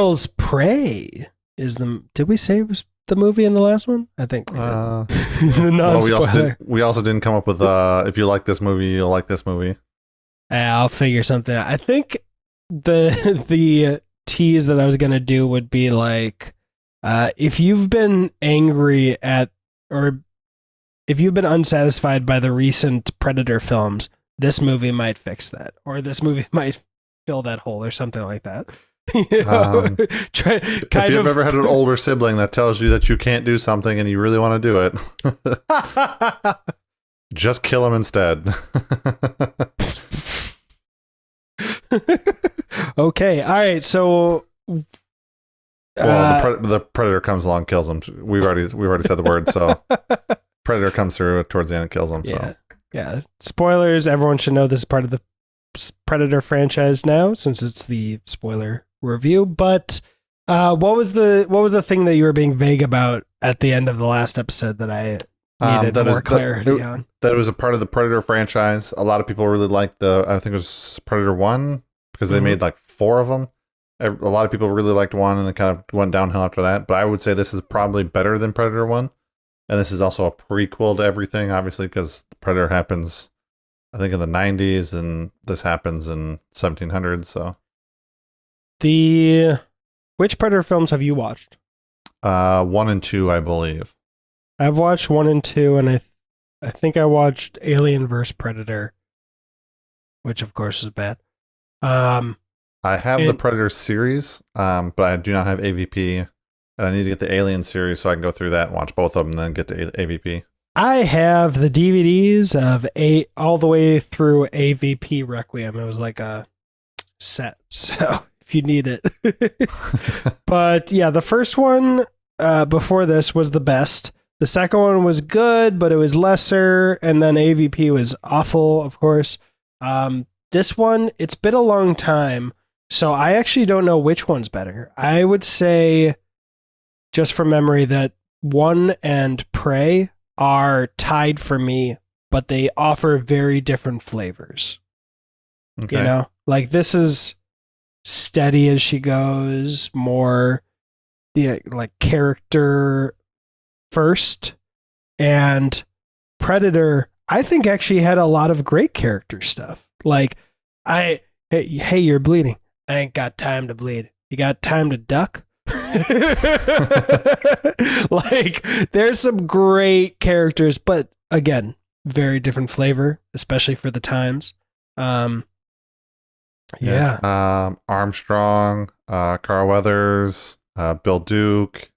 Devil's Prey is the. Did we say it was the movie in the last one? I think we did. The non-spoiler. We also didn't come up with if you like this movie, you'll like this movie. I'll figure something out. I think the tease that I was gonna do would be like, if you've been angry at, or if you've been unsatisfied by the recent Predator films, this movie might fix that, or this movie might fill that hole, or something like that. You know? If you've ever had an older sibling that tells you that you can't do something and you really want to do it, just kill him instead. Okay, all right. So, the predator comes along, kills him. We've already said the word. So, predator comes through towards the end and kills him. Yeah, yeah. Spoilers. Everyone should know this is part of the Predator franchise now, since it's the spoiler review. But what was the thing that you were being vague about at the end of the last episode that I needed more clarity on? That was a part of the Predator franchise. A lot of people really liked I think it was Predator 1, because they made like 4 of them. A lot of people really liked 1, and then kind of went downhill after that. But I would say this is probably better than Predator 1. And this is also a prequel to everything, obviously, because Predator happens, I think, in the 90s, and this happens in 1700s. So, which Predator films have you watched? 1 and 2, I believe. I've watched 1 and 2, and I think I watched Alien vs. Predator, which of course is bad. I have the Predator series, but I do not have AVP, and I need to get the Alien series so I can go through that and watch both of them, and then get to AVP. I have the DVDs of all the way through AVP Requiem. It was like a set, so if you need it. But yeah, the first one before this was the best. The second one was good, but it was lesser, and then AVP was awful, of course. This one, it's been a long time, so I actually don't know which one's better. I would say, just from memory, that 1 and Prey are tied for me, but they offer very different flavors. Okay. You know, like this is steady as she goes, more like character first, and Predator, I think, actually had a lot of great character stuff. Like, hey, you're bleeding. I ain't got time to bleed. You got time to duck? Like, there's some great characters, but again, very different flavor, especially for the times. Armstrong, Carl Weathers, Bill Duke.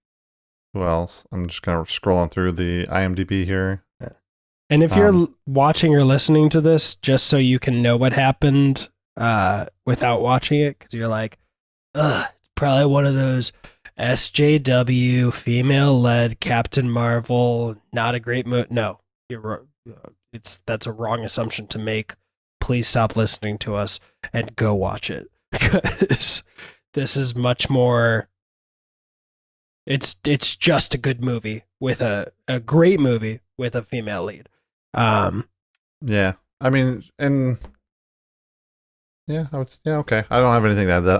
Who else? I'm just kind of scrolling through the IMDb here. And if you're watching or listening to this, just so you can know what happened without watching it, because you're like, it's probably one of those SJW, female-led Captain Marvel, not a great movie. No, you're that's a wrong assumption to make. Please stop listening to us and go watch it, because this is much more. It's just a good movie with a great movie with a female lead. Yeah, I mean, and okay. I don't have anything to add to that.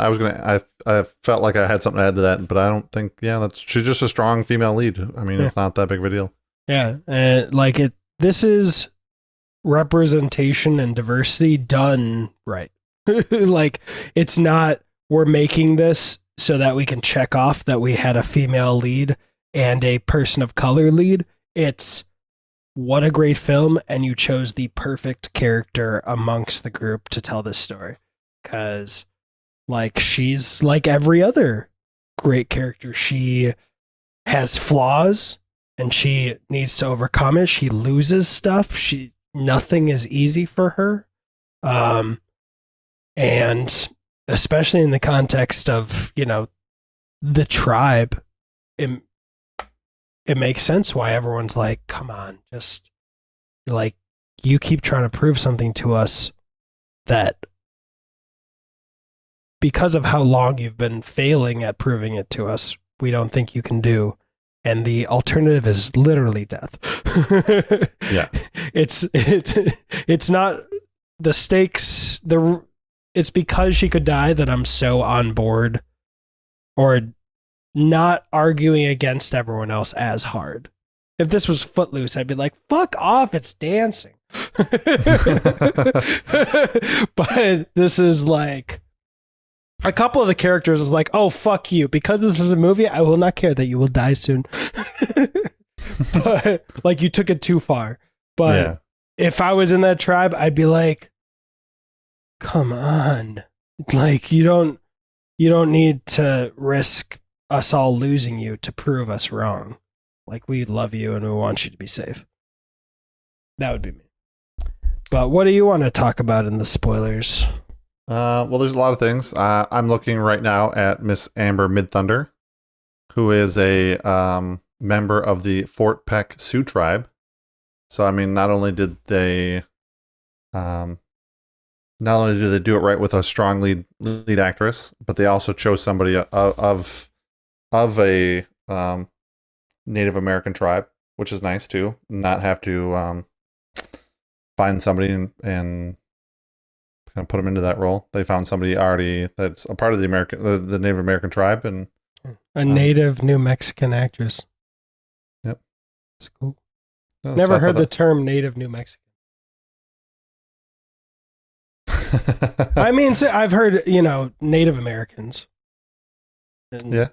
I felt like I had something to add to that, but I don't think. Yeah, she's just a strong female lead. I mean, It's not that big of a deal. Yeah, this is representation and diversity done right. Like, it's not, we're making this so that we can check off that we had a female lead and a person of color lead. It's, what a great film, and you chose the perfect character amongst the group to tell this story. Because, like, she's like every other great character. She has flaws, and she needs to overcome it. She loses stuff. Nothing is easy for her. And especially in the context of, the tribe, it makes sense why everyone's like, come on, just, like, you keep trying to prove something to us that, because of how long you've been failing at proving it to us, we don't think you can do. And the alternative is literally death. Yeah. It's not the stakes. It's because she could die that I'm so on board or not arguing against everyone else as hard. If this was Footloose, I'd be like, fuck off, it's dancing. But this is like, a couple of the characters is like, oh, fuck you. Because this is a movie, I will not care that you will die soon. But like, you took it too far. But if I was in that tribe, I'd be like, come on. Like, you don't need to risk us all losing you to prove us wrong. Like, we love you and we want you to be safe. That would be me. But what do you want to talk about in the spoilers? Well, there's a lot of things. I'm looking right now at Miss Amber Midthunder, who is a member of the Fort Peck Sioux tribe. So, I mean, not only did they do it right with a strong lead actress, but they also chose somebody of a Native American tribe, which is nice too. Not have to find somebody and kind of put them into that role. They found somebody already that's a part of the Native American tribe, and a native New Mexican actress. Yep, that's cool. Never heard the term native New Mexican. I mean, I've heard, Native Americans. And yeah.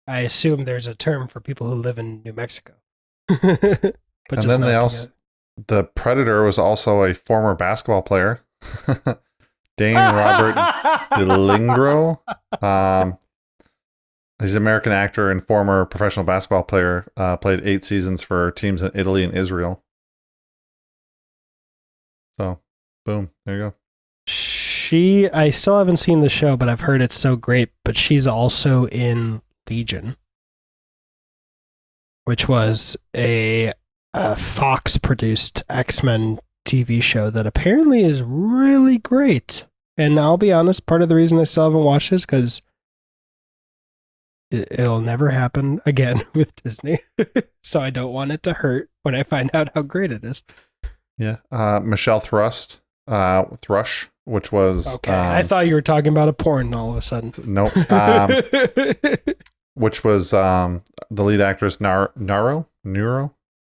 I assume there's a term for people who live in New Mexico. But and then the Predator was also a former basketball player. Dane Robert DeLingro. He's an American actor and former professional basketball player. Played 8 seasons for teams in Italy and Israel. So, boom, there you go. I still haven't seen the show, but I've heard it's so great. But she's also in Legion, which was a Fox-produced X-Men TV show that apparently is really great. And I'll be honest, part of the reason I still haven't watched this because it'll never happen again with Disney. So I don't want it to hurt when I find out how great it is. Yeah. Michelle Thrush, which was... Okay, I thought you were talking about a porn all of a sudden. Nope. Which was the lead actress, Nero.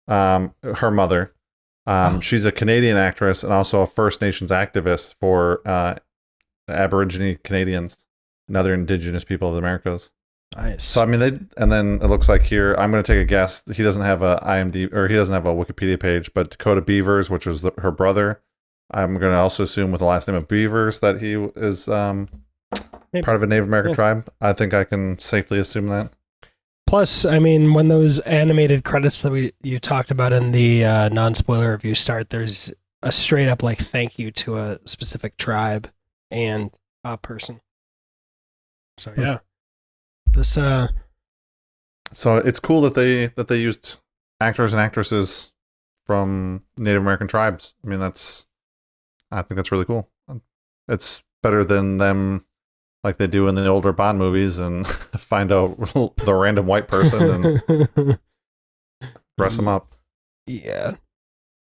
Her mother. She's a Canadian actress and also a First Nations activist for Aborigine Canadians and other Indigenous people of the Americas. Nice. So I mean, and then it looks like here, I'm going to take a guess. He doesn't have a IMDb, or he doesn't have a Wikipedia page, but Dakota Beavers, which was her brother, I'm going to also assume with the last name of Beavers that he is part of a Native American tribe. I think I can safely assume that. Plus, I mean, when those animated credits that you talked about in the non-spoiler review start, there's a straight up like thank you to a specific tribe and a person. So yeah, this So it's cool that they used actors and actresses from Native American tribes. I mean, I think that's really cool. It's better than them like they do in the older Bond movies and find out the random white person and dress them up. Yeah.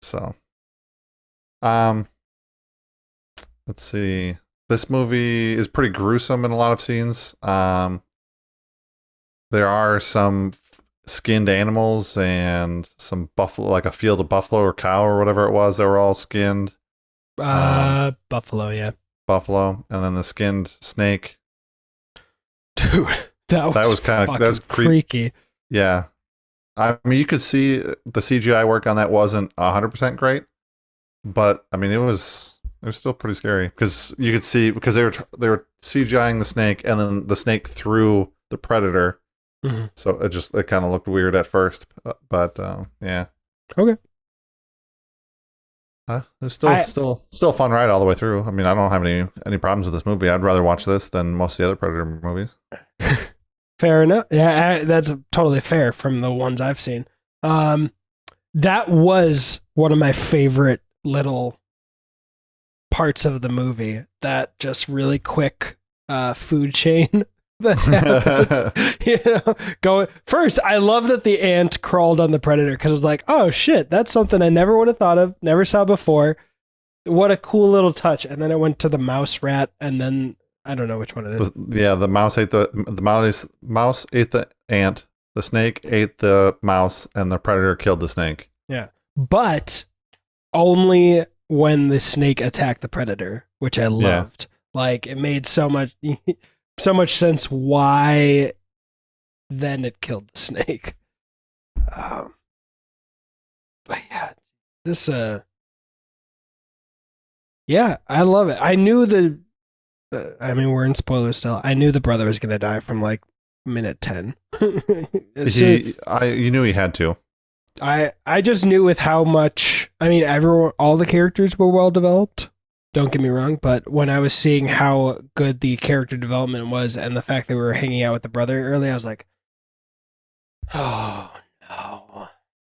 So, let's see. This movie is pretty gruesome in a lot of scenes. There are some skinned animals and some buffalo, like a field of buffalo or cow or whatever it was. They were all skinned. Buffalo, yeah. Buffalo, and then the skinned snake. Dude, that was freaky. Yeah. I mean, you could see the CGI work on that wasn't 100% great, but I mean, it was still pretty scary because you could see, because they were CGIing the snake and then the snake threw the predator. Mm-hmm. So it kind of looked weird at first, but yeah. Okay. It's still a fun ride all the way through. I mean, I don't have any problems with this movie. I'd rather watch this than most of the other Predator movies. Fair enough. Yeah, that's totally fair from the ones I've seen. That was one of my favorite little parts of the movie. That just really quick food chain. First, I love that the ant crawled on the predator because I was like, oh shit, that's something I never would have thought of, never saw before. What a cool little touch. And then it went to the mouse rat and then I don't know which one it is. The mouse ate the mouse ate the ant. The snake ate the mouse, and the predator killed the snake. Yeah, but only when the snake attacked the predator, which I loved. Like it made so much sense why then it killed the snake. But yeah, this yeah, I love it. I knew I mean, we're in spoilers still. I knew the brother was gonna die from like minute 10. You knew he had to. I just knew with how much. I mean, all the characters were well developed. Don't get me wrong, but when I was seeing how good the character development was, and the fact that we were hanging out with the brother early, I was like, oh no,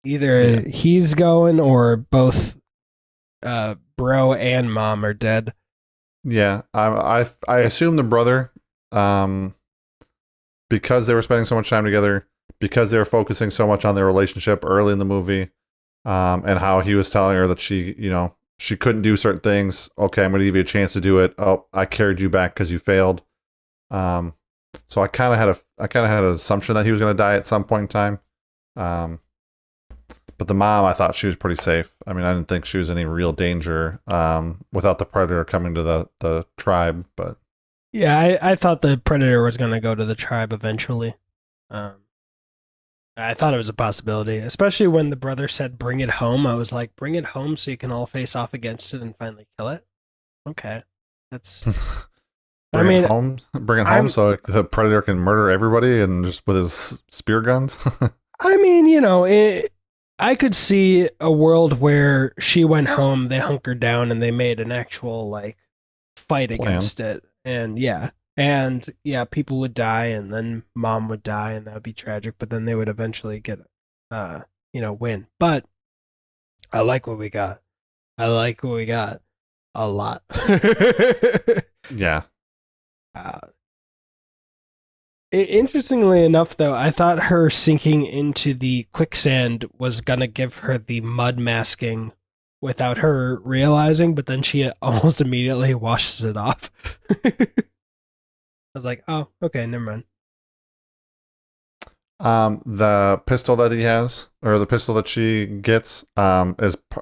either he's going or both, bro and mom are dead. Yeah, I assume the brother, because they were spending so much time together, because they were focusing so much on their relationship early in the movie, and how he was telling her that she couldn't do certain things. Okay, I'm going to give you a chance to do it. Oh, I carried you back because you failed. So I kind of had an assumption that he was going to die at some point in time. But the mom, I thought she was pretty safe. I mean, I didn't think she was in any real danger without the predator coming to the tribe. But yeah, I thought the predator was going to go to the tribe eventually. I thought it was a possibility, especially when the brother said, "Bring it home." I was like, "Bring it home so you can all face off against it and finally kill it." Okay, that's. bring it home so the predator can murder everybody and just with his spear guns. I mean, I could see a world where she went home, they hunkered down, and they made an actual like fight against it, and people would die, and then mom would die, and that would be tragic. But then they would eventually get, win. But I like what we got. A lot. Yeah. Interestingly enough, though, I thought her sinking into the quicksand was gonna give her the mud masking without her realizing, but then she almost immediately washes it off. I was like, oh, okay, never mind. The pistol that he has, or the pistol that she gets,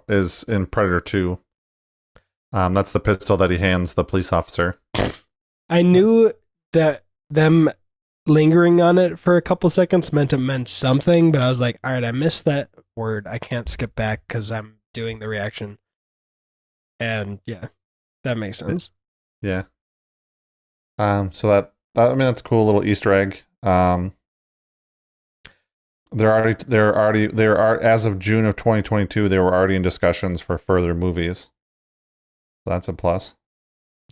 is in Predator 2. That's the pistol that he hands the police officer. I knew that them lingering on it for a couple seconds meant it meant something, but I was like, all right, I missed that word. I can't skip back because I'm doing the reaction. And yeah, that makes sense. Yeah. So that's a cool little Easter egg. As of June of 2022, they were already in discussions for further movies. So that's a plus.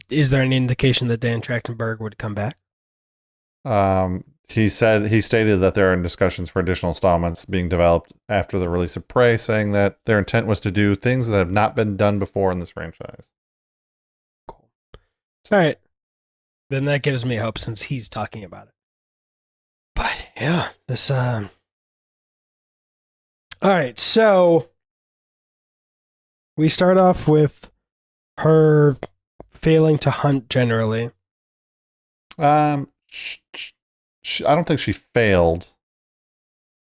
Is there any indication that Dan Trachtenberg would come back? He stated that they're in discussions for additional installments being developed after the release of Prey, saying that their intent was to do things that have not been done before in this franchise. Cool. All right. Then that gives me hope since he's talking about it. But yeah, this all right, so we start off with her failing to hunt generally. I don't think she failed.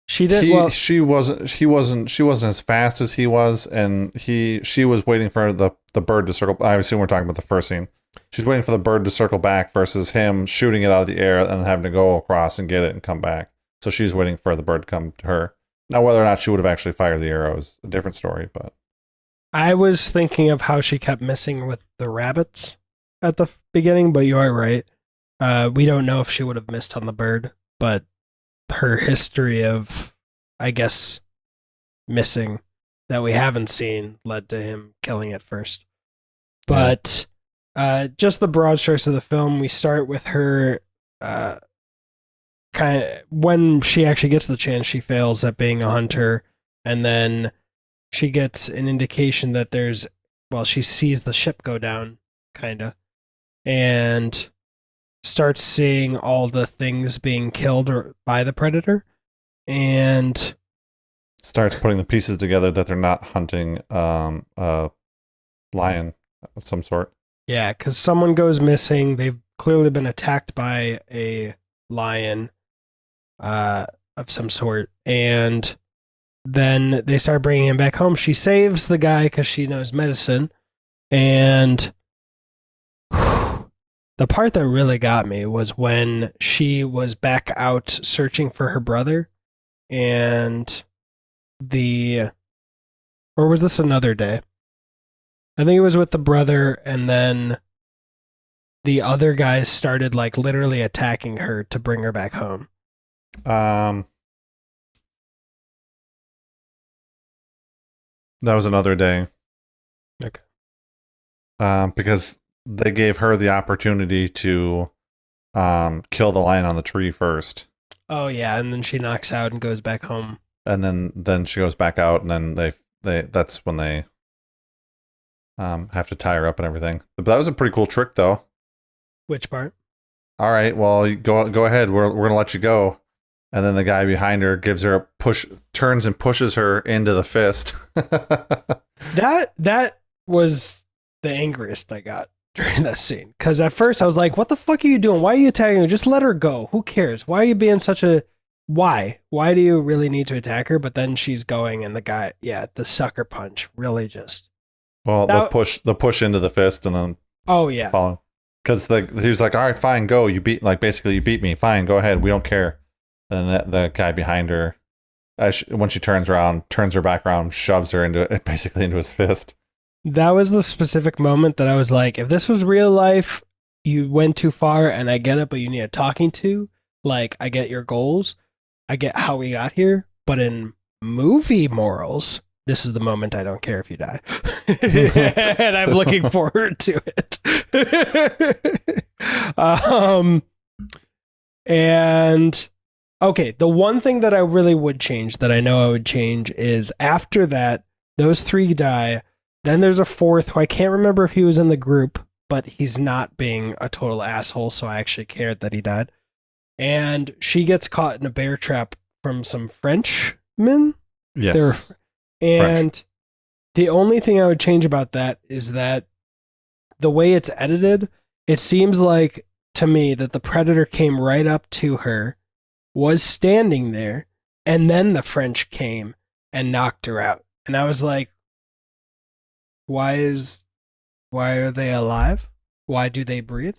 She did. She wasn't as fast as he was, and she was waiting for the bird to circle. I assume we're talking about the first scene. She's waiting for the bird to circle back versus him shooting it out of the air and having to go across and get it and come back. So she's waiting for the bird to come to her. Now, whether or not she would have actually fired the arrow is a different story. But I was thinking of how she kept missing with the rabbits at the beginning, but you are right. We don't know if she would have missed on the bird, but her history of, I guess, missing that we haven't seen led to him killing it first. But just the broad strokes of the film, we start with her kind of when she actually gets the chance, she fails at being a hunter, and then she gets an indication that she sees the ship go down, kind of, and starts seeing all the things being killed by the predator, and starts putting the pieces together that they're not hunting a lion of some sort. Yeah, because someone goes missing. They've clearly been attacked by a lion of some sort, and then they start bringing him back home. She saves the guy because she knows medicine, and the part that really got me was when she was back out searching for her brother, and or was this another day? I think it was with the brother, and then the other guys started like literally attacking her to bring her back home. That was another day. Okay. Because they gave her the opportunity to kill the lion on the tree first. Oh yeah, and then she knocks out and goes back home. And then she goes back out, and then they that's when they have to tie her up and everything. But that was a pretty cool trick, though. Which part? All right, well, you go ahead. We're gonna let you go. And then the guy behind her gives her a push, turns and pushes her into the fist. That was the angriest I got during that scene. Because at first I was like, what the fuck are you doing? Why are you attacking her? Just let her go. Who cares? Why are you being such a... Why? Why do you really need to attack her? But then she's going, and the guy, the sucker punch really just... Well, the push into the fist, and then... Oh, yeah. Follow. Because he was like, all right, fine, go. You beat me. Fine, go ahead. We don't care. And the guy behind her, when she turns her back around, shoves her basically into his fist. That was the specific moment that I was like, if this was real life, you went too far, and I get it, but you need a talking to. Like, I get your goals. I get how we got here. But in movie morals, this is the moment I don't care if you die. And I'm looking forward to it. And... Okay, the one thing that I really would change, that I know I would change, is after that, those three die. Then there's a fourth who I can't remember if he was in the group, but he's not being a total asshole, so I actually cared that he died. And she gets caught in a bear trap from some Frenchmen. Yes. And French. The only thing I would change about that is that the way it's edited, it seems like to me that the predator came right up to her, was standing there, and then the French came and knocked her out. And I was like, why are they alive? Why do they breathe?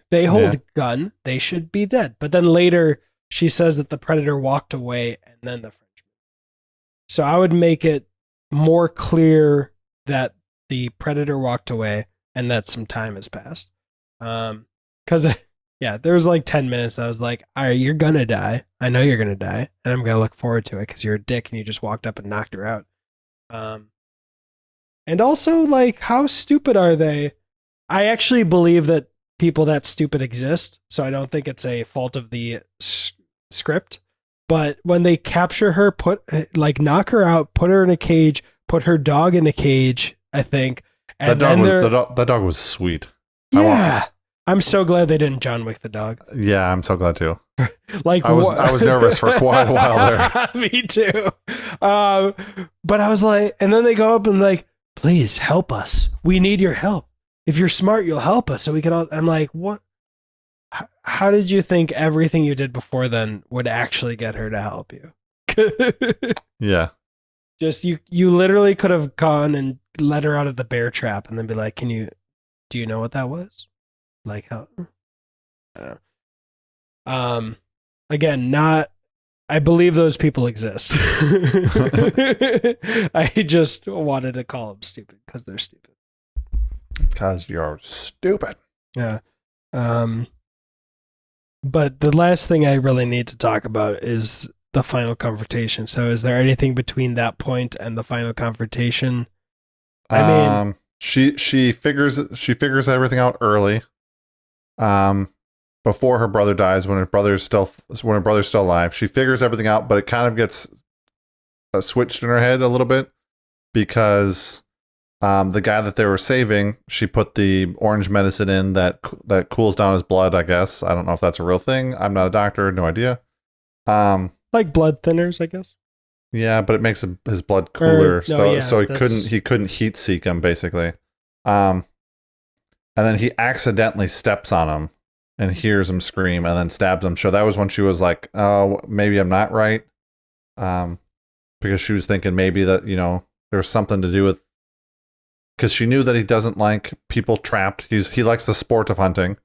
They hold a gun. They should be dead. But then later she says that the predator walked away, and then the French. So I would make it more clear that the predator walked away and that some time has passed. Because there was like 10 minutes. I was like, all right, you're going to die. I know you're going to die. And I'm going to look forward to it because you're a dick and you just walked up and knocked her out. And also, like, how stupid are they? I actually believe that people that stupid exist. So I don't think it's a fault of the script. But when they capture her, knock her out, put her in a cage, put her dog in a cage, I think. And that dog was sweet. Yeah. I'm so glad they didn't John Wick the dog. Yeah, I'm so glad too. Like I was nervous for quite a while there. Me too. But I was like, and then they go up and like, please help us. We need your help. If you're smart, you'll help us so we can all. I'm like, what? How did you think everything you did before then would actually get her to help you? Yeah. Just you literally could have gone and let her out of the bear trap and then be like, do you know what that was? Like how? Again, I believe those people exist. I just wanted to call them stupid because they're stupid. Because you're stupid. Yeah. But the last thing I really need to talk about is the final confrontation. So is there anything between that point and the final confrontation? I mean, she figures everything out early. Before her brother dies, when her brother's still alive, she figures everything out, but it kind of gets switched in her head a little bit because the guy that they were saving, she put the orange medicine in that cools down his blood, I guess. I don't know if that's a real thing. I'm not a doctor, no idea. Like blood thinners, I guess. Yeah, but it makes his blood cooler, so he couldn't heat seek him basically. And then he accidentally steps on him and hears him scream and then stabs him. So that was when she was like, oh, maybe I'm not right. Because she was thinking maybe that, there's something to do with, because she knew that he doesn't like people trapped. He likes the sport of hunting.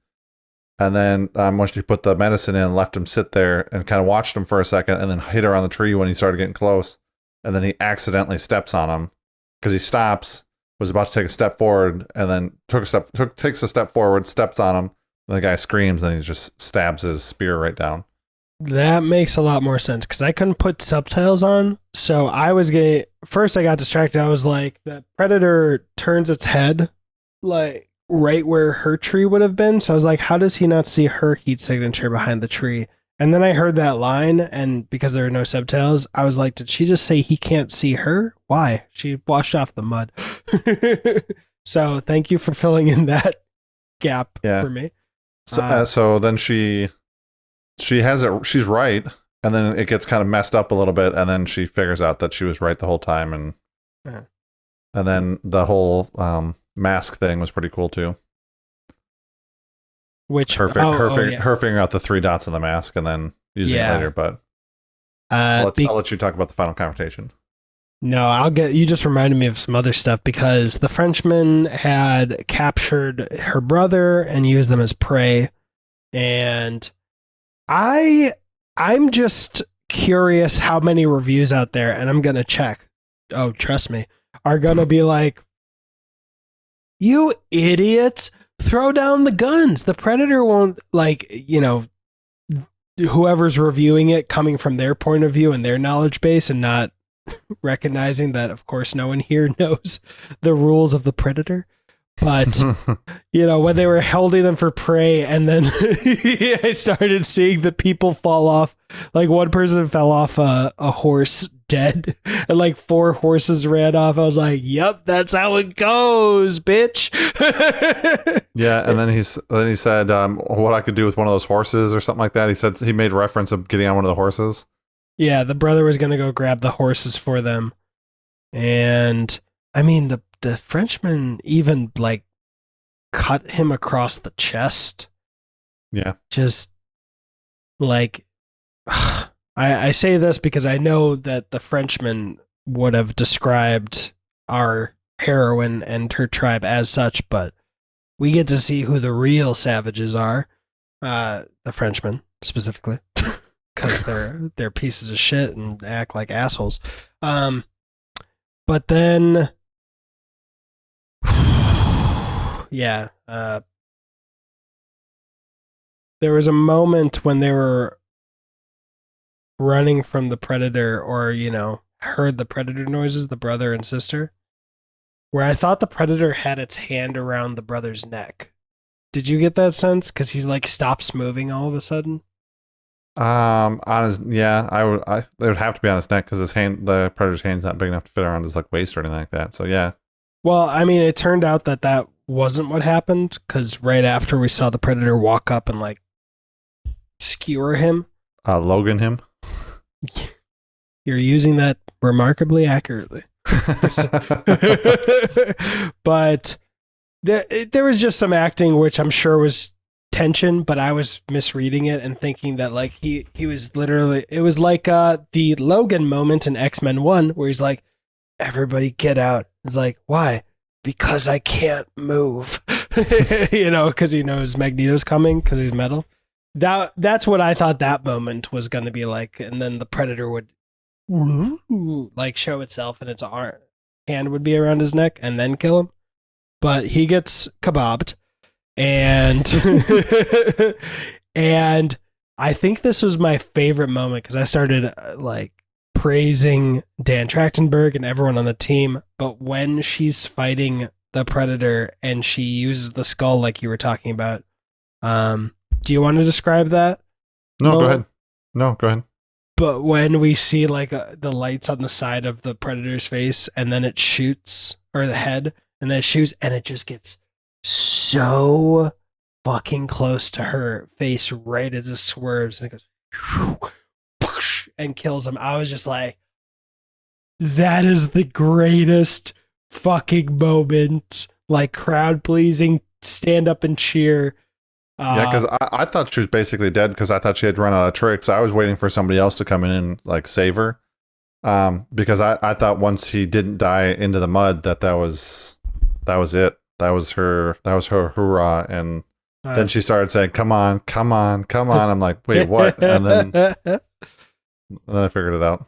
And then when she put the medicine in and left him sit there and kind of watched him for a second and then hit her on the tree when he started getting close. And then he accidentally steps on him because he stops, was about to take a step forward, and then takes a step forward, steps on him. And the guy screams and he just stabs his spear right down. That makes a lot more sense because I couldn't put subtitles on. So first I got distracted. I was like, the predator turns its head like right where her tree would have been. So I was like, how does he not see her heat signature behind the tree? And then I heard that line, and because there are no subtitles, I was like, did she just say he can't see her? Why? She washed off the mud. So thank you for filling in that gap for me. So then she has it. She's right, and then it gets kind of messed up a little bit, and then she figures out that she was right the whole time, and then the whole mask thing was pretty cool too. Which her figuring out the 3 dots on the mask and then using it later. But I'll let you talk about the final confrontation. No, you just reminded me of some other stuff because the Frenchman had captured her brother and used them as prey, and I'm just curious how many reviews out there, and I'm gonna check. Oh, trust me, are gonna be like, you idiots, throw down the guns. The predator won't, whoever's reviewing it coming from their point of view and their knowledge base and not recognizing that, of course, no one here knows the rules of the predator. But, when they were holding them for prey, and then I started seeing the people fall off. Like, one person fell off a horse dead, and like 4 horses ran off. I was like, yep, that's how it goes, bitch. Yeah, and then he said what I could do with one of those horses or something like that. He said he made reference of getting on one of the horses. Yeah, the brother was going to go grab the horses for them. And, I mean, the Frenchman even, cut him across the chest. Yeah. Just, I say this because I know that the Frenchman would have described our heroine and her tribe as such, but we get to see who the real savages are. The Frenchmen, specifically. Because they're pieces of shit and act like assholes. But then, yeah, there was a moment when they were running from the predator, or heard the predator noises, the brother and sister, where I thought the predator had its hand around the brother's neck. Did you get that sense? Because he's stops moving all of a sudden. On his, it would have to be on his neck because the predator's hand's not big enough to fit around his waist or anything like that. So yeah. Well, I mean, it turned out that wasn't what happened, because right after we saw the predator walk up and skewer him, Logan him. You're using that remarkably accurately. But there was just some acting, which I'm sure was tension, but I was misreading it and thinking that he was literally, it was like the Logan moment in X-Men 1 where he's like, everybody get out. It's like, why? Because I can't move. Because he knows Magneto's coming because he's metal. That's what I thought that moment was going to be like, and then the predator would show itself and its hand would be around his neck and then kill him. But he gets kebabbed. And and I think this was my favorite moment because I started praising Dan Trachtenberg and everyone on the team. But when she's fighting the predator and she uses the skull like you were talking about, do you want to describe that? No, go ahead. No, go ahead. But when we see the lights on the side of the predator's face and then it shoots, or the head, and then it shoots and it just gets so fucking close to her face right as it swerves and it goes and kills him. I was just like, that is the greatest fucking moment. Crowd pleasing, stand up and cheer. Yeah, because I thought she was basically dead because I thought she had run out of tricks. I was waiting for somebody else to come in and like save her. Because I thought once he didn't die into the mud that was it. That was her hoorah. And then she started saying, "Come on, come on, come on." I'm like, wait, what? And then I figured it out.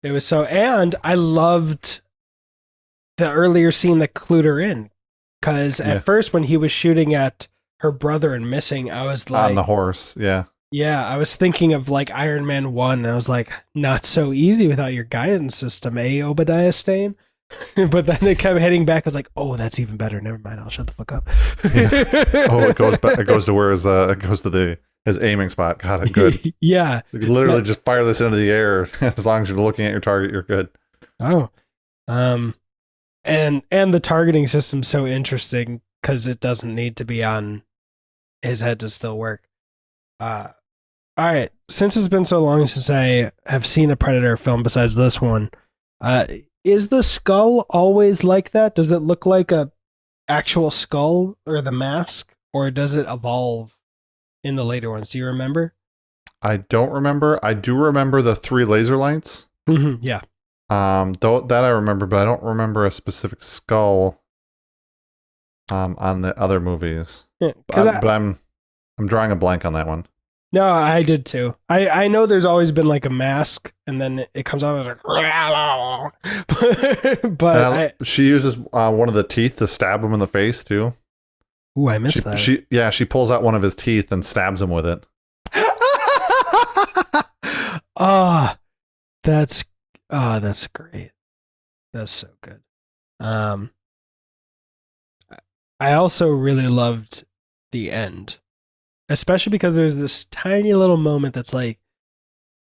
It was so, and I loved the earlier scene that clued her in. Because at first when he was shooting at her brother and missing, I was like, on the horse, yeah. Yeah, I was thinking of like Iron Man 1, and I was like, not so easy without your guidance system, Obadiah Stane? But then it kept heading back. I was like, oh, that's even better. Never mind. I'll shut the fuck up. Yeah. Oh, it goes to where it goes to his aiming spot. Got it. Good. Yeah. You can literally just fire this into the air. As long as you're looking at your target, you're good. Oh. And the targeting system's so interesting because it doesn't need to be on his head to still work. All right. Since it's been so long since I have seen a Predator film besides this one, is the skull always like that? Does it look like a actual skull or the mask, or does it evolve in the later ones? Do you remember? I don't remember. I do remember the 3 laser lights. Mm-hmm, yeah. That I remember, but I don't remember a specific skull. On the other movies, Yeah, but I'm drawing a blank on that one. No, I did too. I know there's always been like a mask, and then it comes out as like, but she uses one of the teeth to stab him in the face too. Ooh, I missed that. She pulls out one of his teeth and stabs him with it. That's great. That's so good. I also really loved the end. Especially because there's this tiny little moment that's like,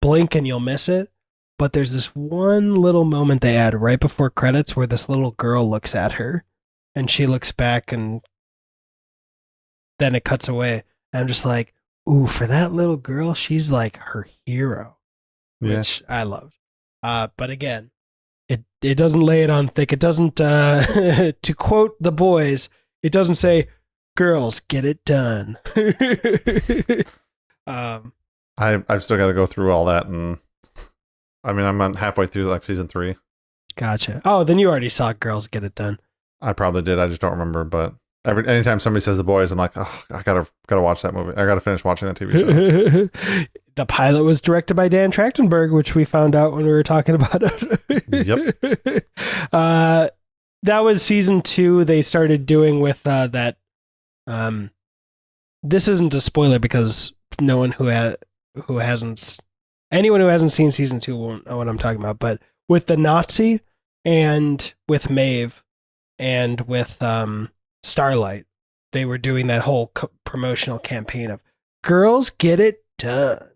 blink and you'll miss it. But there's this one little moment they add right before credits where this little girl looks at her and she looks back and then it cuts away. And I'm just like, ooh, for that little girl, she's like her hero, which I loved. But again, it doesn't lay it on thick. It doesn't, to quote the boys, it doesn't say, girls, get it done. I've still got to go through all that, and I mean I'm halfway through like season 3. Gotcha. Oh, then you already saw Girls Get It Done. I probably did. I just don't remember. But anytime somebody says The Boys, I'm like, oh, I gotta watch that movie. I gotta finish watching that TV show. The pilot was directed by Dan Trachtenberg, which we found out when we were talking about it. Yep. That was season 2. They started doing with that. This isn't a spoiler because anyone who hasn't seen season 2 won't know what I'm talking about. But with the Nazi and with Maeve and with Starlight, they were doing that whole promotional campaign of "Girls Get It Done."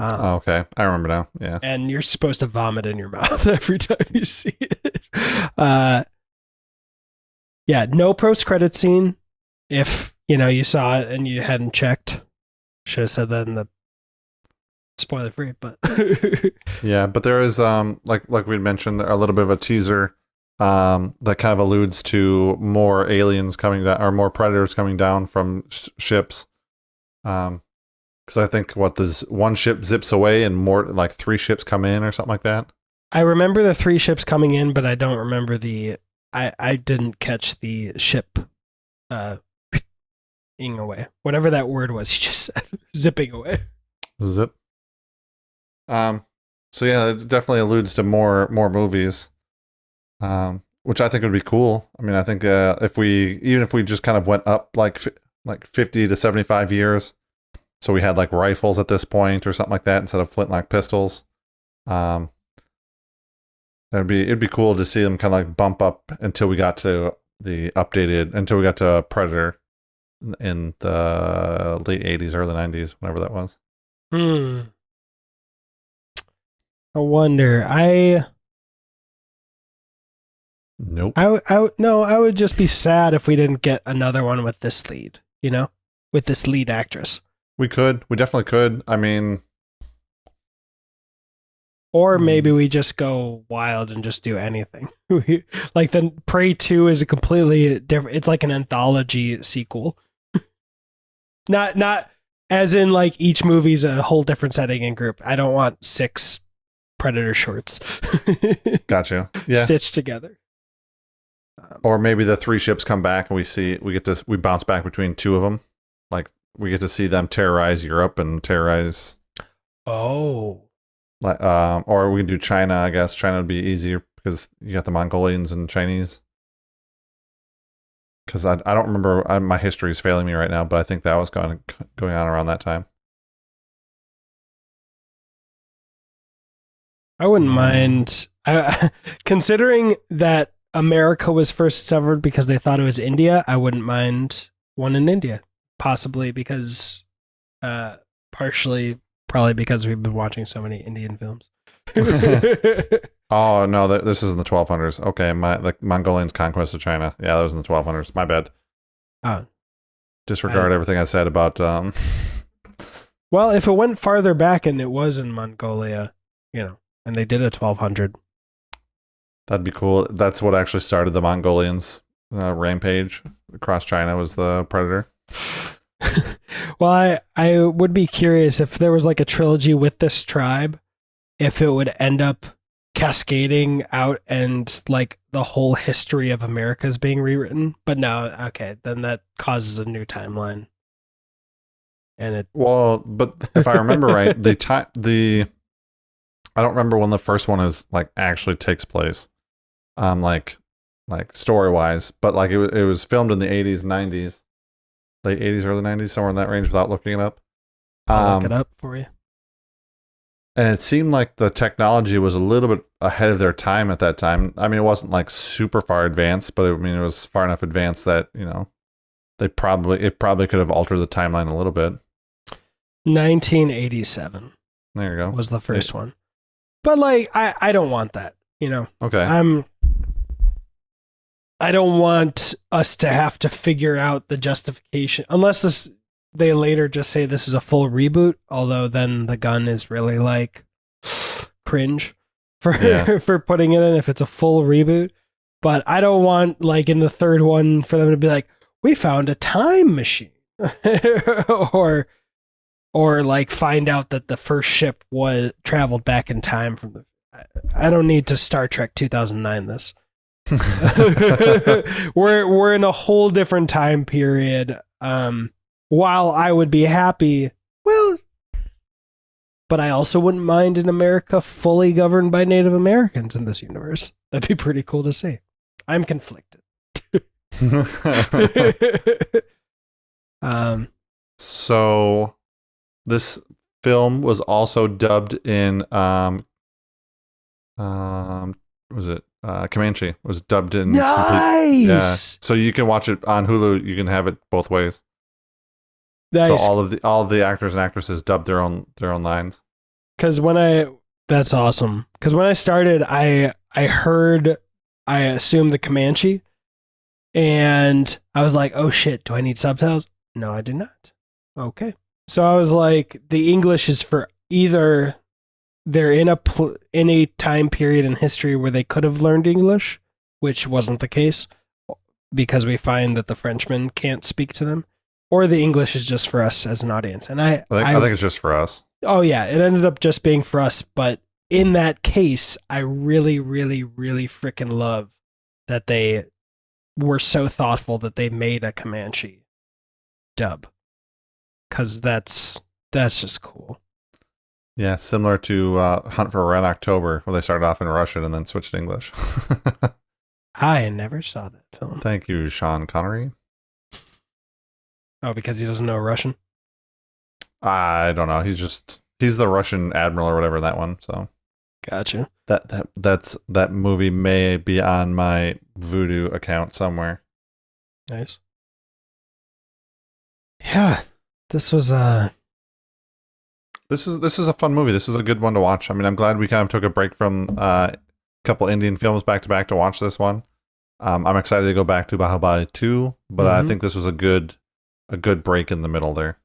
Oh, okay, I remember now. Yeah, and you're supposed to vomit in your mouth every time you see it. Yeah, no post-credit scene. If you saw it and you hadn't checked, should have said that in the spoiler free. But yeah, but there is like we mentioned a little bit of a teaser that kind of alludes to more aliens coming down or more predators coming down from ships. Because I think this one ship zips away and more like 3 ships come in or something like that. I remember the 3 ships coming in, but I don't remember I didn't catch the ship ing away. Whatever that word was you just said. Zipping away. Zip. So yeah, it definitely alludes to more movies. Which I think would be cool. I mean, I think if we just kind of went up like 50 to 75 years, so we had like rifles at this point or something like that instead of flintlock pistols. It'd be cool to see them kind of like bump up until we got to Predator in the late 80s, early 90s, whenever that was. I wonder. Nope. I would just be sad if we didn't get another one with this lead, with this lead actress. We definitely could. I mean, or maybe we just go wild and just do anything. Like then Prey 2 is a completely different, it's like an anthology sequel. Not as in like each movie's a whole different setting and group. I don't want 6 Predator shorts. Gotcha. Yeah. Stitched together. Or maybe the 3 ships come back and we bounce back between 2 of them. Like we get to see them terrorize Europe and terrorize. Oh. Like or we can do China. I guess China would be easier because you got the Mongolians and Chinese. Because I don't remember, my history is failing me right now, but I think that was going on around that time. I wouldn't mind, considering that America was first discovered because they thought it was India. I wouldn't mind one in India, possibly because, partially probably because we've been watching so many Indian films. Oh no, this is in the 1200s. Okay, the Mongolians' conquest of China. Yeah, that was in the 1200s. My bad. Disregard everything I said about. Well, if it went farther back and it was in Mongolia, and they did a 1200. That'd be cool. That's what actually started the Mongolians' rampage across China, was the Predator. Well, I would be curious if there was like a trilogy with this tribe, if it would end up cascading out and like the whole history of America is being rewritten. But no, okay, then that causes a new timeline. And but if I remember right, I don't remember when the first one is like actually takes place. Like story wise, but like it was filmed in the 80s, 90s, late 80s, early 90s, somewhere in that range without looking it up. I'll look it up for you. And it seemed like the technology was a little bit ahead of their time at that time. I mean, it wasn't like super far advanced, but it was far enough advanced that, it probably could have altered the timeline a little bit. 1987. There you go. Was the first one. But like, I don't want that, Okay. I don't want us to have to figure out the justification unless they later just say this is a full reboot, although then the gun is really like cringe for putting it in if it's a full reboot. But I don't want like in the third one for them to be like, we found a time machine or like find out that the first ship was traveled back in time from the. I don't need to Star Trek 2009 this. we're in a whole different time period. While I would be happy, but I also wouldn't mind an America fully governed by Native Americans in this universe. That'd be pretty cool to see. I'm conflicted. So this film was also dubbed in was it Comanche? Was dubbed in nice. Yeah. So you can watch it on Hulu. You can have it both ways. Nice. So all of the actors and actresses dubbed their own lines. Because that's awesome. Because when I started, I assumed the Comanche, and I was like, oh shit, do I need subtitles? No, I do not. Okay. So I was like, the English is for either they're in a time period in history where they could have learned English, which wasn't the case because we find that the Frenchmen can't speak to them, or the English is just for us as an audience. And I think it's just for us. Oh yeah, it ended up just being for us. But in that case, I really, really, really freaking love that they were so thoughtful that they made a Comanche dub, because that's just cool. Yeah, similar to Hunt for Red October, where they started off in Russian and then switched to English. I never saw that film. Thank you, Sean Connery. Oh, because he doesn't know Russian? I don't know. He's the Russian admiral or whatever in that one. So, gotcha. That movie may be on my Voodoo account somewhere. Nice. Yeah, this was This is a fun movie. This is a good one to watch. I mean, I'm glad we kind of took a break from a couple Indian films back to back to watch this one. I'm excited to go back to Bahubali 2, but I think this was a good break in the middle there.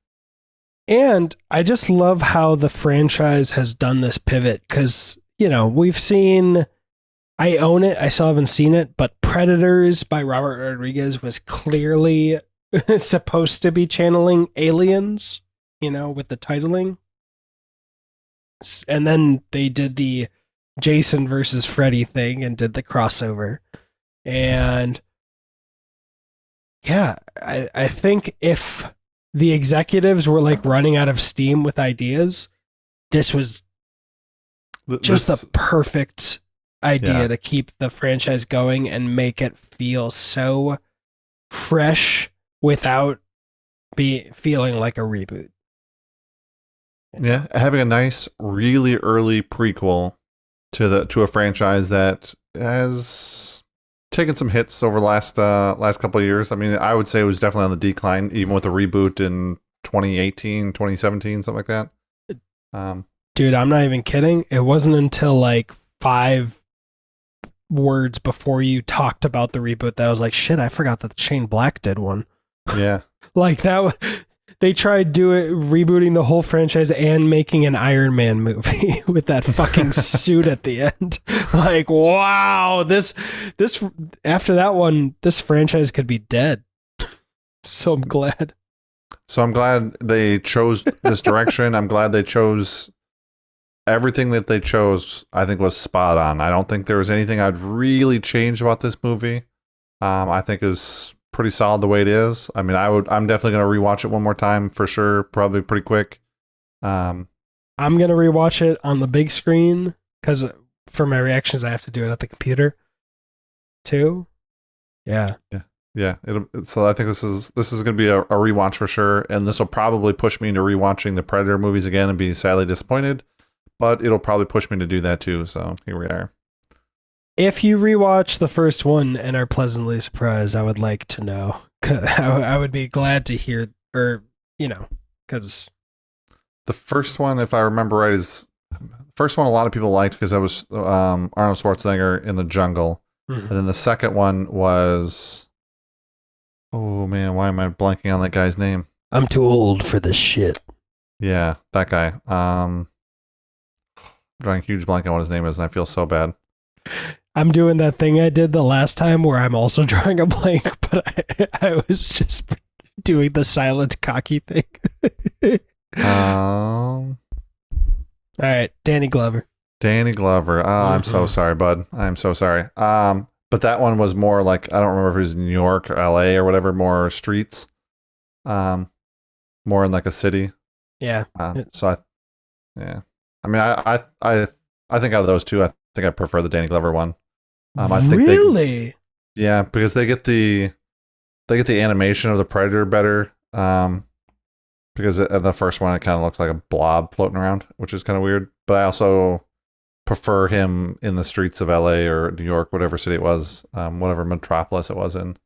And I just love how the franchise has done this pivot, because, we've seen, I own it, I still haven't seen it, but Predators by Robert Rodriguez was clearly supposed to be channeling aliens, with the titling. And then they did the Jason versus Freddy thing and did the crossover. And yeah, I think if the executives were like running out of steam with ideas, this was just the perfect idea to keep the franchise going and make it feel so fresh without feeling like a reboot. Yeah, having a nice, really early prequel to a franchise that has taken some hits over the last couple of years. I mean, I would say it was definitely on the decline, even with the reboot in 2018, 2017, something like that. Dude, I'm not even kidding. It wasn't until like 5 words before you talked about the reboot that I was like, shit, I forgot that Shane Black did one. Yeah. Like that. They tried rebooting the whole franchise and making an Iron Man movie with that fucking suit at the end. Like, wow, this after that one, this franchise could be dead. So I'm glad. So I'm glad they chose this direction. I'm glad they chose everything that they chose. I think was spot on. I don't think there was anything I'd really change about this movie. I think it was pretty solid the way it is. I mean, I'm definitely going to rewatch it one more time for sure, probably pretty quick. I'm going to rewatch it on the big screen because for my reactions I have to do it at the computer too. Yeah. So I think this is going to be a rewatch for sure, and this will probably push me into rewatching the Predator movies again and be sadly disappointed, but it'll probably push me to do that too. So here we are. If you rewatch the first one and are pleasantly surprised, I would like to know. I would be glad to hear, because the first one, if I remember right, is the first one a lot of people liked because that was Arnold Schwarzenegger in the jungle, and then the second one was, oh man, why am I blanking on that guy's name? I'm too old for this shit. Yeah, that guy. Drawing a huge blank on what his name is, and I feel so bad. I'm doing that thing I did the last time where I'm also drawing a blank, but I was just doing the silent cocky thing. All right, Danny Glover. I'm so sorry, bud. I'm so sorry. But that one was more like, I don't remember if it was New York or LA or whatever, more streets. More in like a city. Yeah. I mean, I think out of those two, I think I prefer the Danny Glover one. I think really? Yeah, because they get the animation of the Predator better. Because in the first one it kind of looks like a blob floating around, which is kind of weird. But I also prefer him in the streets of LA or New York, whatever city it was, whatever metropolis it was in,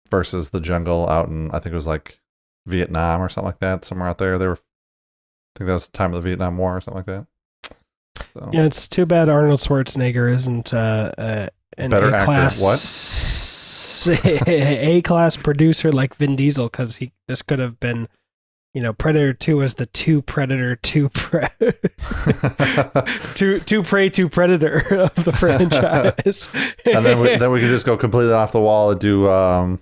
versus the jungle out in, I think it was like Vietnam or something like that, somewhere out there. I think that was the time of the Vietnam War or something like that. So. Yeah, it's too bad Arnold Schwarzenegger isn't an better A-class, actor. What? A-class producer like Vin Diesel, because this could have been, Predator 2 was the two Predator, two Prey, two Predator of the franchise. And then we could just go completely off the wall and do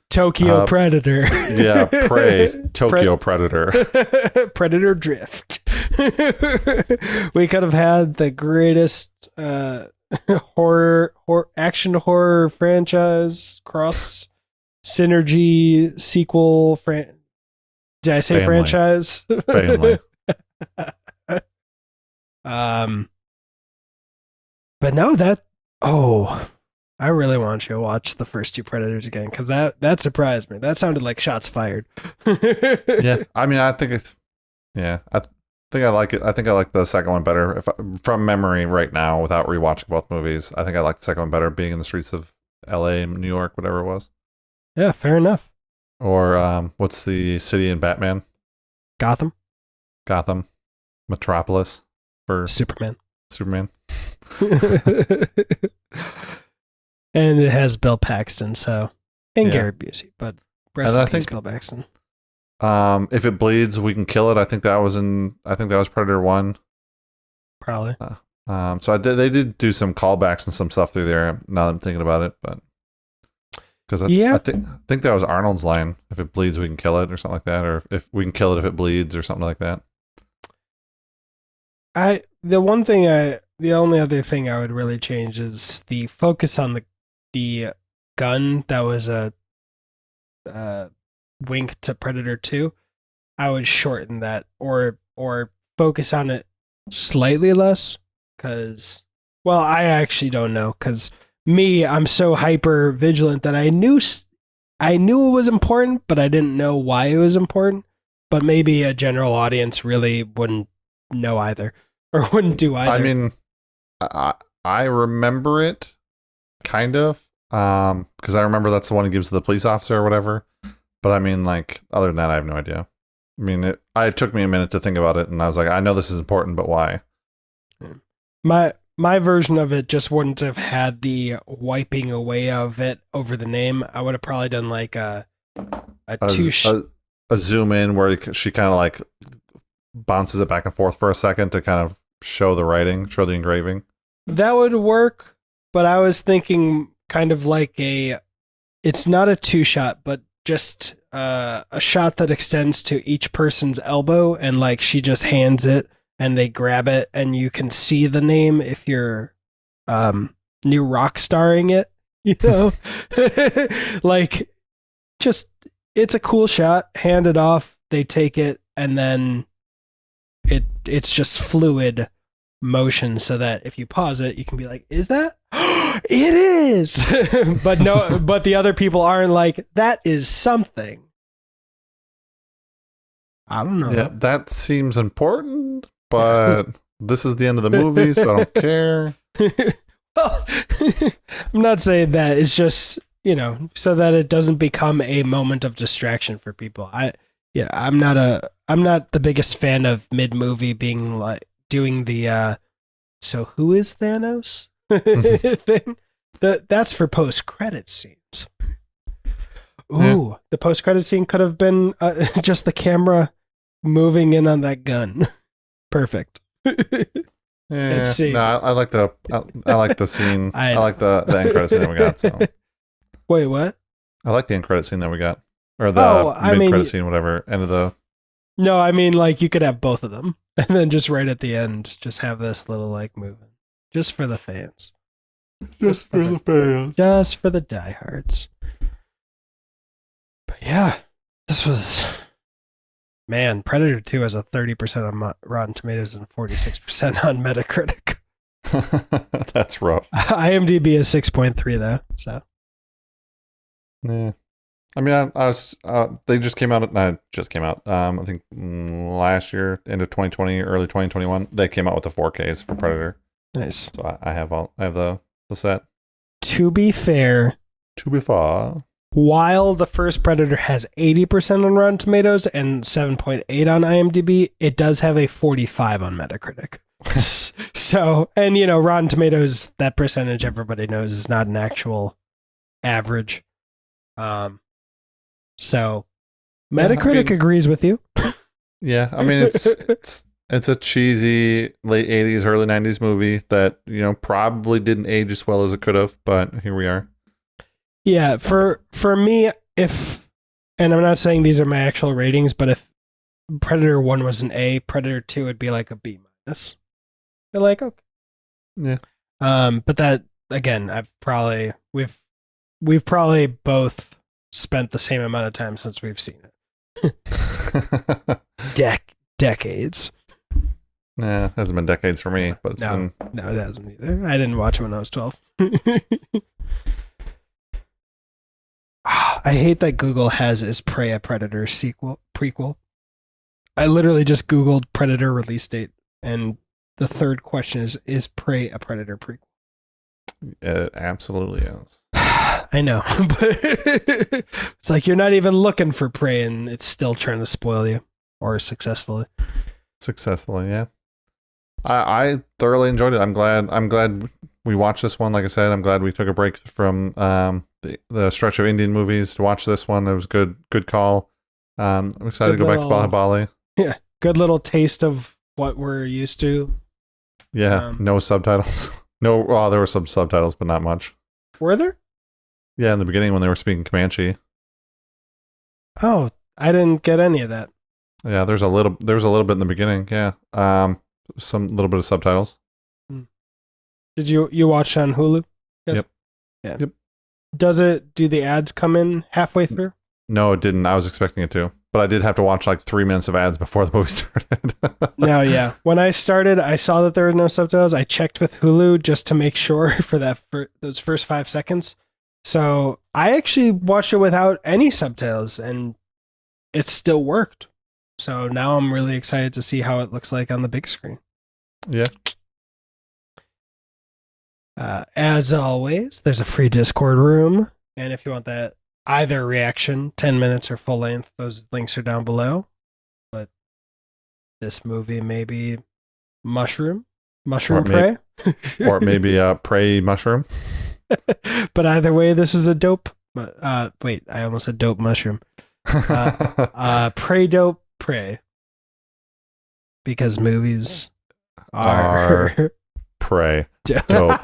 Tokyo Predator. Yeah, Prey, Tokyo Predator. Predator Drift. We could have had the greatest action horror franchise cross synergy sequel. Did I say Family. franchise? Family. But no, I really want you to watch the first two Predators again, because that surprised me. That sounded like shots fired. Yeah, I mean, I think it's. Yeah, I think I like it. I think I like the second one better. From memory right now, without rewatching both movies, I think I like the second one better, being in the streets of L.A., New York, whatever it was. Yeah, fair enough. Or what's the city in Batman? Gotham, Metropolis for Superman. And it has Bill Paxton, and Gary Busey, but rest in peace, Bill Paxton. If it bleeds, we can kill it. I think that was Predator 1. Probably. So they did do some callbacks and some stuff through there. Now that I'm thinking about it, but Because Yeah, I think that was Arnold's line. If it bleeds, we can kill it, or something like that. Or if we can kill it if it bleeds, or something like that. the only other thing I would really change is the focus on the gun that was a wink to Predator 2. I would shorten that or focus on it slightly less cuz well, I actually don't know cuz I'm so hyper vigilant that I knew it was important, but I didn't know why it was important. But maybe a general audience really wouldn't know either or wouldn't do either. I mean, I remember it kind of because I remember that's the one he gives to the police officer or whatever. But I mean, like, other than that, I have no idea. I mean, it took me a minute to think about it, and I was like, I know this is important, but why? My version of it just wouldn't have had the wiping away of it over the name. I would have probably done like a zoom in where she kind of like bounces it back and forth for a second to kind of show the writing, show the engraving. That would work, but I was thinking kind of like it's not a two shot, but just a shot that extends to each person's elbow, and like she just hands it and they grab it, and you can see the name if you're new rock starring it, you know. Like, just it's a cool shot. Hand it off, they take it, and then it's just fluid motion, so that if you pause it, you can be like, "Is that?" It is. But the other people aren't like, that is something. I don't know. Yeah, that seems important, but this is the end of the movie, so I don't care. Well, I'm not saying that. It's just, so that it doesn't become a moment of distraction for people. I'm not the biggest fan of mid-movie being like doing the so who is Thanos thing. That's for post-credit scenes. Ooh, yeah. The post-credit scene could have been just the camera moving in on that gun. Perfect. Yeah, no, I like the scene. I like the end credit scene that we got. So. Wait, what? I like the end credit scene that we got, or the mid credit scene, whatever. End of the. No, I mean, like, you could have both of them, and then just right at the end, just have this little like moving, just for the fans. Just for the fans. Just for the diehards. But yeah, this was. Man, Predator 2 has a 30% on Rotten Tomatoes and 46% on Metacritic. That's rough. IMDb is 6.3 though, so. Yeah. I mean, I was. They just came out. I think last year, end of 2020, early 2021. They came out with the 4Ks for Predator. Nice. So I have the set. To be fair, while the first Predator has 80% on Rotten Tomatoes and 7.8 on IMDb, it does have a 45 on Metacritic. So, and Rotten Tomatoes, that percentage everybody knows is not an actual average. So Metacritic agrees with you. Yeah, I mean it's a cheesy late 80s, early 90s movie that, probably didn't age as well as it could have, but here we are. Yeah, for me, and I'm not saying these are my actual ratings, but if Predator 1 was an A, Predator 2 would be like a B-. They're like, okay. Yeah. But that, again, we've probably both spent the same amount of time since we've seen it. Decades. Nah, it hasn't been decades for me, but no, it hasn't either. I didn't watch it when I was 12. I hate that Google has Is Prey a Predator prequel. I literally just Googled Predator release date, and the third question is Prey a Predator prequel? It absolutely is. I know, but it's like you're not even looking for Prey, and it's still trying to spoil you, or successfully. Successfully, yeah. I thoroughly enjoyed it. I'm glad we watched this one. Like I said, I'm glad we took a break from the stretch of Indian movies to watch this one. It was good call. I'm excited to go back to Bahubali. Yeah, good little taste of what we're used to. Yeah, no subtitles. No, well, there were some subtitles, but not much. Were there? Yeah, in the beginning when they were speaking Comanche. Oh, I didn't get any of that. Yeah, there's a little bit in the beginning. Yeah, some little bit of subtitles. Did you watch on Hulu? Yes. Yep. Yeah. Yep. Do the ads come in halfway through? No, it didn't. I was expecting it to, but I did have to watch like 3 minutes of ads before the movie started. No, yeah. When I started, I saw that there were no subtitles. I checked with Hulu just to make sure for those first 5 seconds. So I actually watched it without any subtitles, and it still worked. So now I'm really excited to see how it looks like on the big screen. Yeah. As always, there's a free Discord room, and if you want that either reaction, 10 minutes or full length, those links are down below. But this movie maybe mushroom prey, or maybe prey mushroom. But either way, this is a dope. Wait, I almost said dope mushroom. Prey dope prey, because movies are prey dope.